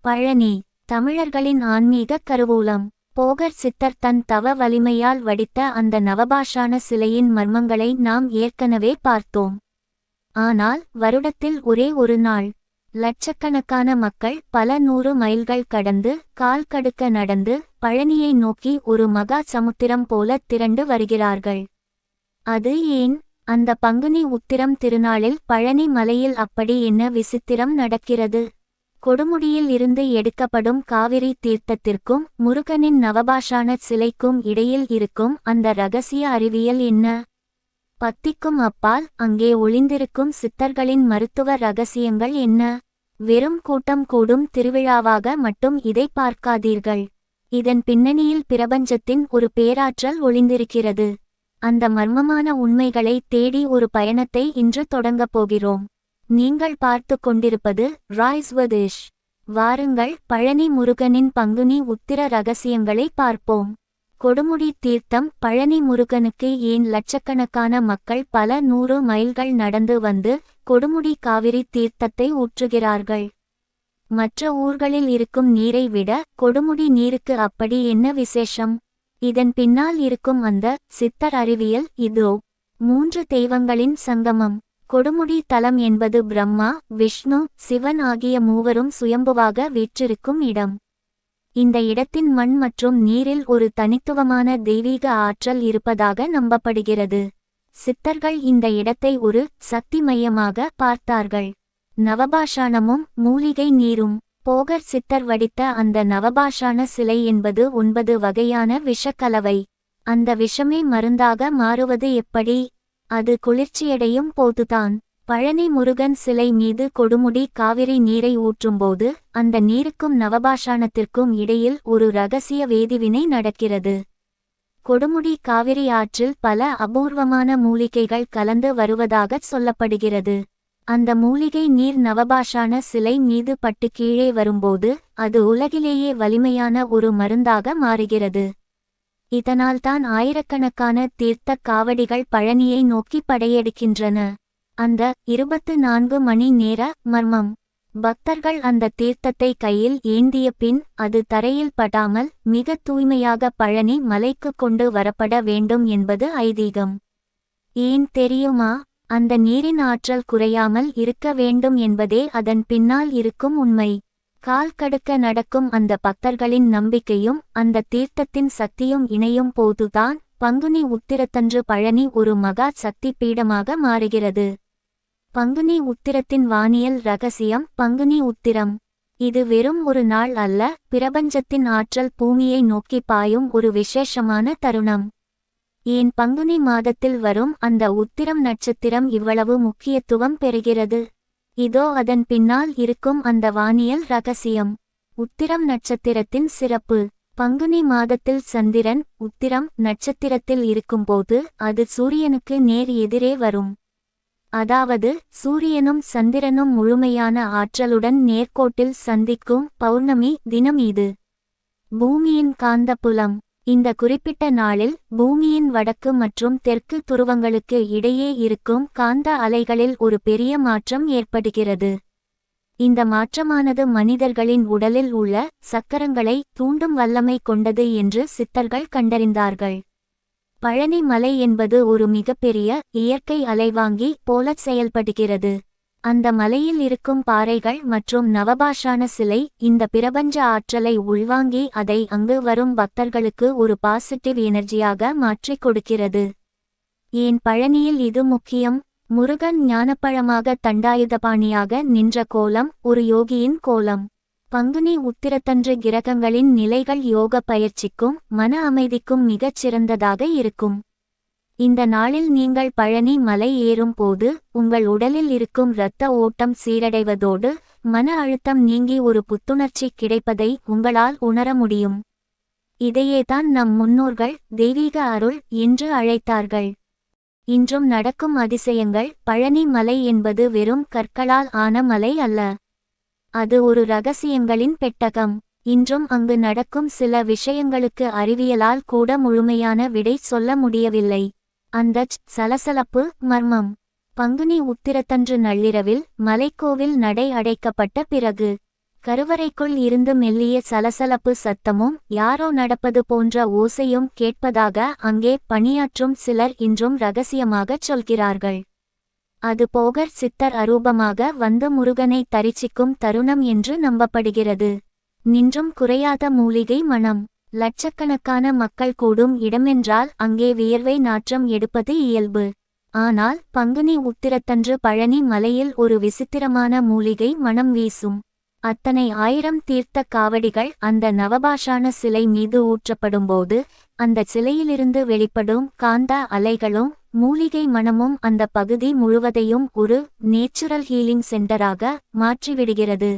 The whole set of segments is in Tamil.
பழனி, தமிழர்களின் ஆன்மீக கருவூலம். போகர் சித்தர் தன் தவ வலிமையால் வடித்த அந்த நவபாஷான சிலையின் மர்மங்களை நாம் ஏற்கனவே பார்த்தோம். ஆனால் வருடத்தில் ஒரே ஒரு நாள் லட்சக்கணக்கான மக்கள் பல 100 மைல்கள் கடந்து கால் கடுக்க நடந்து பழனியை நோக்கி ஒரு மகா சமுத்திரம் போல திரண்டு வருகிறார்கள். அது ஏன்? அந்த பங்குனி உத்திரம் திருநாளில் பழனி மலையில் அப்படி என்ன விசித்திரம் நடக்கிறது? கொடுமுடியில் இருந்து எடுக்கப்படும் காவிரி தீர்த்தத்திற்கும் முருகனின் நவபாஷான சிலைக்கும் இடையில் இருக்கும் அந்த இரகசிய அறிவியல் என்ன? பத்திக்கும் அப்பால் அங்கே ஒளிந்திருக்கும் சித்தர்களின் மருத்துவ இரகசியங்கள் என்ன? வெறும் கூட்டம் கூடும் திருவிழாவாக மட்டும் இதை பார்க்காதீர்கள். இதன் பின்னணியில் பிரபஞ்சத்தின் ஒரு பேராற்றல் ஒளிந்திருக்கிறது. அந்த மர்மமான உண்மைகளை தேடி ஒரு பயணத்தை இன்று தொடங்கப் போகிறோம். நீங்கள் பார்த்து கொண்டிருப்பது ராய்ஸ் வித் இஷ். வாருங்கள், பழனி முருகனின் பங்குனி உத்திர ரகசியங்களை பார்ப்போம். கொடுமுடி தீர்த்தம். பழனி முருகனுக்கு ஏன் லட்சக்கணக்கான மக்கள் பல 100 மைல்கள் நடந்து வந்து கொடுமுடி காவிரி தீர்த்தத்தை ஊற்றுகிறார்கள்? மற்ற ஊர்களில் இருக்கும் நீரை விட கொடுமுடி நீருக்கு அப்படி என்ன விசேஷம்? இதன் பின்னால் இருக்கும் அந்த சித்தர் அறிவியல் இதோ. 3 தெய்வங்களின் சங்கமம். கொடுமுடி தலம் என்பது பிரம்மா, விஷ்ணு, சிவன் ஆகிய மூவரும் சுயம்புவாக வீற்றிருக்கும் இடம். இந்த இடத்தின் மண் மற்றும் நீரில் ஒரு தனித்துவமான தெய்வீக ஆற்றல் இருப்பதாக நம்பப்படுகிறது. சித்தர்கள் இந்த இடத்தை ஒரு சக்தி மையமாக பார்த்தார்கள். நவபாஷாணமும் மூலிகை நீரும். போகர் சித்தர் வடித்த அந்த நவபாஷான சிலை என்பது 9 வகையான விஷக்கலவை. அந்த விஷமே மருந்தாக மாறுவது எப்படி? அது குளிர்ச்சியடையும் போதுதான். பழனி முருகன் சிலை மீது கொடுமுடி காவிரி நீரை ஊற்றும்போது அந்த நீருக்கும் நவபாஷாணத்திற்கும் இடையில் ஒரு இரகசிய வேதிவினை நடக்கிறது. கொடுமுடி காவிரி ஆற்றில் பல அபூர்வமான மூலிகைகள் கலந்து வருவதாக சொல்லப்படுகிறது. அந்த மூலிகை நீர் நவபாஷான சிலை மீது பட்டு கீழே வரும்போது அது உலகிலேயே வலிமையான ஒரு மருந்தாக மாறுகிறது. இதனால்தான் ஆயிரக்கணக்கான தீர்த்த காவடிகள் பழனியை நோக்கி படையெடுக்கின்றன. அந்த 24 மணி நேர மர்மம். பக்தர்கள் அந்த தீர்த்தத்தை கையில் ஏந்திய பின் அது தரையில் படாமல் மிக தூய்மையாக பழனி மலைக்கு கொண்டு வரப்பட வேண்டும் என்பது ஐதீகம். ஏன் தெரியுமா? அந்த நீரின் ஆற்றல் குறையாமல் இருக்க வேண்டும் என்பதே அதன் பின்னால் இருக்கும் உண்மை. கால் கடுக்க நடக்கும் அந்த பக்தர்களின் நம்பிக்கையும் அந்த தீர்த்தத்தின் சக்தியும் இணையும் போதுதான் பங்குனி உத்திரத்தன்று பழனி ஒரு மகா சக்தி பீடமாக மாறுகிறது. பங்குனி உத்திரத்தின் வானியல் இரகசியம். பங்குனி உத்திரம். இது வெறும் ஒரு நாள் அல்ல, பிரபஞ்சத்தின் ஆற்றல் பூமியை நோக்கி பாயும் ஒரு விசேஷமான தருணம். ஏன் பங்குனி மாதத்தில் வரும் அந்த உத்திரம் நட்சத்திரம் இவ்வளவு முக்கியத்துவம் பெறுகிறது? இதோ அதன் பின்னால் இருக்கும் அந்த வானியல் இரகசியம். உத்திரம் நட்சத்திரத்தின் சிறப்பு. பங்குனி மாதத்தில் சந்திரன் உத்திரம் நட்சத்திரத்தில் இருக்கும்போது அது சூரியனுக்கு நேர் எதிரே வரும். அதாவது சூரியனும் சந்திரனும் முழுமையான ஆற்றலுடன் நேர்கோட்டில் சந்திக்கும் பௌர்ணமி தினம் இது. பூமியின் காந்தப்புலம். இந்த குறிப்பிட்ட நாளில் பூமியின் வடக்கு மற்றும் தெற்கு துருவங்களுக்கு இடையே இருக்கும் காந்த அலைகளில் ஒரு பெரிய மாற்றம் ஏற்படுகிறது. இந்த மாற்றமானது மனிதர்களின் உடலில் உள்ள சக்கரங்களை தூண்டும் வல்லமை கொண்டது என்று சித்தர்கள் கண்டறிந்தார்கள். பழனி மலை என்பது ஒரு மிகப்பெரிய இயற்கை அலைவாங்கி போல செயல்படுகிறது. அந்த மலையில் இருக்கும் பாறைகள் மற்றும் நவபாஷான சிலை இந்த பிரபஞ்ச ஆற்றலை உள்வாங்கி அதை அங்கு வரும் பக்தர்களுக்கு ஒரு பாசிட்டிவ் எனர்ஜியாக மாற்றிக் கொடுக்கிறது. ஏன் பழனியில் இது முக்கியம்? முருகன் ஞானப்பழமாக தண்டாயுதபாணியாக நின்ற கோலம் ஒரு யோகியின் கோலம். பங்குனி உத்திரத்தன்று கிரகங்களின் நிலைகள் யோக பயிற்சிக்கும் மன அமைதிக்கும் மிகச் சிறந்ததாக இருக்கும். இந்த நாளில் நீங்கள் பழனி மலை ஏறும் போது உங்கள் உடலில் இருக்கும் இரத்த ஓட்டம் சீரடைவதோடு மன அழுத்தம் நீங்கி ஒரு புத்துணர்ச்சி கிடைப்பதை உங்களால் உணர முடியும். இதையேதான் நம் முன்னோர்கள் தெய்வீக அருள் என்று அழைத்தார்கள். இன்றும் நடக்கும் அதிசயங்கள். பழனி மலை என்பது வெறும் கற்களால் ஆன மலை அல்ல. அது ஒரு இரகசியங்களின் பெட்டகம். இன்றும் அங்கு நடக்கும் சில விஷயங்களுக்கு அறிவியலால் கூட முழுமையான விடை சொல்ல முடியவில்லை. அந்தச் சலசலப்பு மர்மம். பங்குனி உத்திரத்தன்று நள்ளிரவில் மலைக்கோவில் நடை அடைக்கப்பட்ட பிறகு கருவறைக்குள் இருந்து மெல்லிய சலசலப்பு சத்தமும் யாரோ நடப்பது போன்ற ஓசையும் கேட்பதாக அங்கே பணியாற்றும் சிலர் இன்றும் ரகசியமாகச் சொல்கிறார்கள். அது போகர் சித்தர் அரூபமாக வந்து முருகனை தரிசிக்கும் தருணம் என்று நம்பப்படுகிறது. நின்றும் குறையாத மூலிகை மணம். லட்சக்கணக்கான மக்கள் கூடும் இடமென்றால் அங்கே வியர்வை நாற்றம் எடுப்பது இயல்பு. ஆனால் பங்குனி உத்திரத்தன்று பழனி மலையில் ஒரு விசித்திரமான மூலிகை மணம் வீசும். அத்தனை 1000 தீர்த்த காவடிகள் அந்த நவபாஷான சிலை மீது ஊற்றப்படும்போது அந்த சிலையிலிருந்து வெளிப்படும் காந்த அலைகளும் மூலிகை மணமும் அந்த பகுதி முழுவதையும் ஒரு நேச்சுரல் ஹீலிங் சென்டராக மாற்றிவிடுகிறது.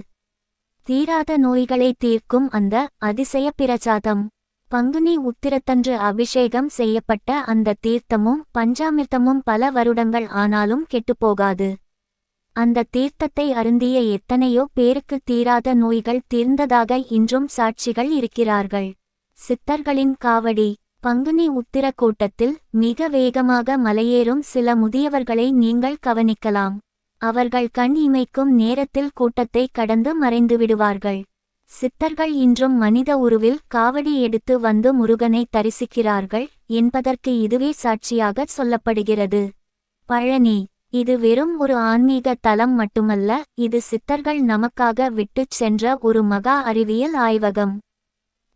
தீராத நோய்களை தீர்க்கும் அந்த அதிசய பிரசாதம். பங்குனி உத்திரத்தன்று அபிஷேகம் செய்யப்பட்ட அந்த தீர்த்தமும் பஞ்சாமிர்தமும் பல வருடங்கள் ஆனாலும் கெட்டுப்போகாது. அந்த தீர்த்தத்தை அருந்திய எத்தனையோ பேருக்கு தீராத நோய்கள் தீர்ந்ததாக இன்றும் சாட்சிகள் இருக்கிறார்கள். சித்தர்களின் காவடி. பங்குனி உத்திர கூட்டத்தில் மிக வேகமாக மலையேறும் சில முதியவர்களை நீங்கள் கவனிக்கலாம். அவர்கள் கண் இமைக்கும் நேரத்தில் கூட்டத்தை கடந்து மறைந்துவிடுவார்கள். சித்தர்கள் இன்றும் மனித உருவில் காவடி எடுத்து வந்து முருகனை தரிசிக்கிறார்கள் என்பதற்கு இதுவே சாட்சியாக சொல்லப்படுகிறது. பழனி. இது வெறும் ஒரு ஆன்மீக தலம் மட்டுமல்ல, இது சித்தர்கள் நமக்காக விட்டுச் சென்ற ஒரு மகா அறிவியல் ஆய்வகம்.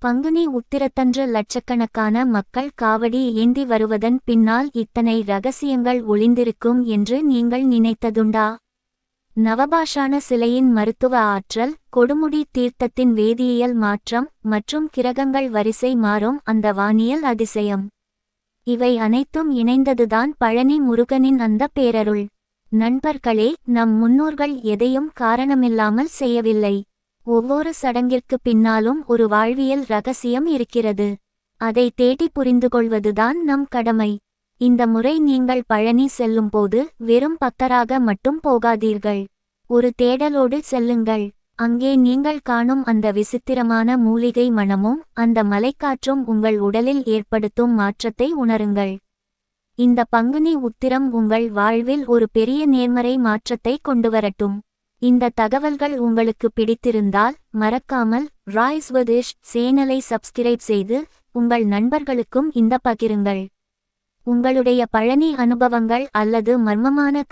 பங்குனி உத்திரத்தன்று லட்சக்கணக்கான மக்கள் காவடி ஏந்தி வருவதன் பின்னால் இத்தனை ரகசியங்கள் ஒளிந்திருக்கும் என்று நீங்கள் நினைத்ததுண்டா? நவபாஷான சிலையின் மருத்துவ ஆற்றல், கொடுமுடி தீர்த்தத்தின் வேதியியல் மாற்றம் மற்றும் கிரகங்கள் வரிசை மாறும் அந்த வானியல் அதிசயம். இவை அனைத்தும் இணைந்ததுதான் பழனி முருகனின் அந்த பேரருள். நண்பர்களே, நம் முன்னோர்கள் எதையும் காரணமில்லாமல் செய்யவில்லை. ஒவ்வொரு சடங்கிற்கு பின்னாலும் ஒரு வாழ்வியல் ரகசியம் இருக்கிறது. அதை தேடி புரிந்துகொள்வதுதான் நம் கடமை. இந்த முறை நீங்கள் பழனி செல்லும்போது வெறும் பக்தராக மட்டும் போகாதீர்கள். ஒரு தேடலோடு செல்லுங்கள். அங்கே நீங்கள் காணும் அந்த விசித்திரமான மூலிகை மணமும் அந்த மலைக்காற்றும் உங்கள் உடலில் ஏற்படுத்தும் மாற்றத்தை உணருங்கள். இந்த பங்குனி உத்திரம் உங்கள் வாழ்வில் ஒரு பெரிய நேர்மறை மாற்றத்தை கொண்டுவரட்டும். இந்த தகவல்கள் உங்களுக்கு பிடித்திருந்தால் மறக்காமல் ராய்ஸ் வித் சேனலை சப்ஸ்கிரைப் செய்து உங்கள் நண்பர்களுக்கும் இந்த பகிருங்கள். உங்களுடைய பழனி அனுபவங்கள் அல்லது மர்மமான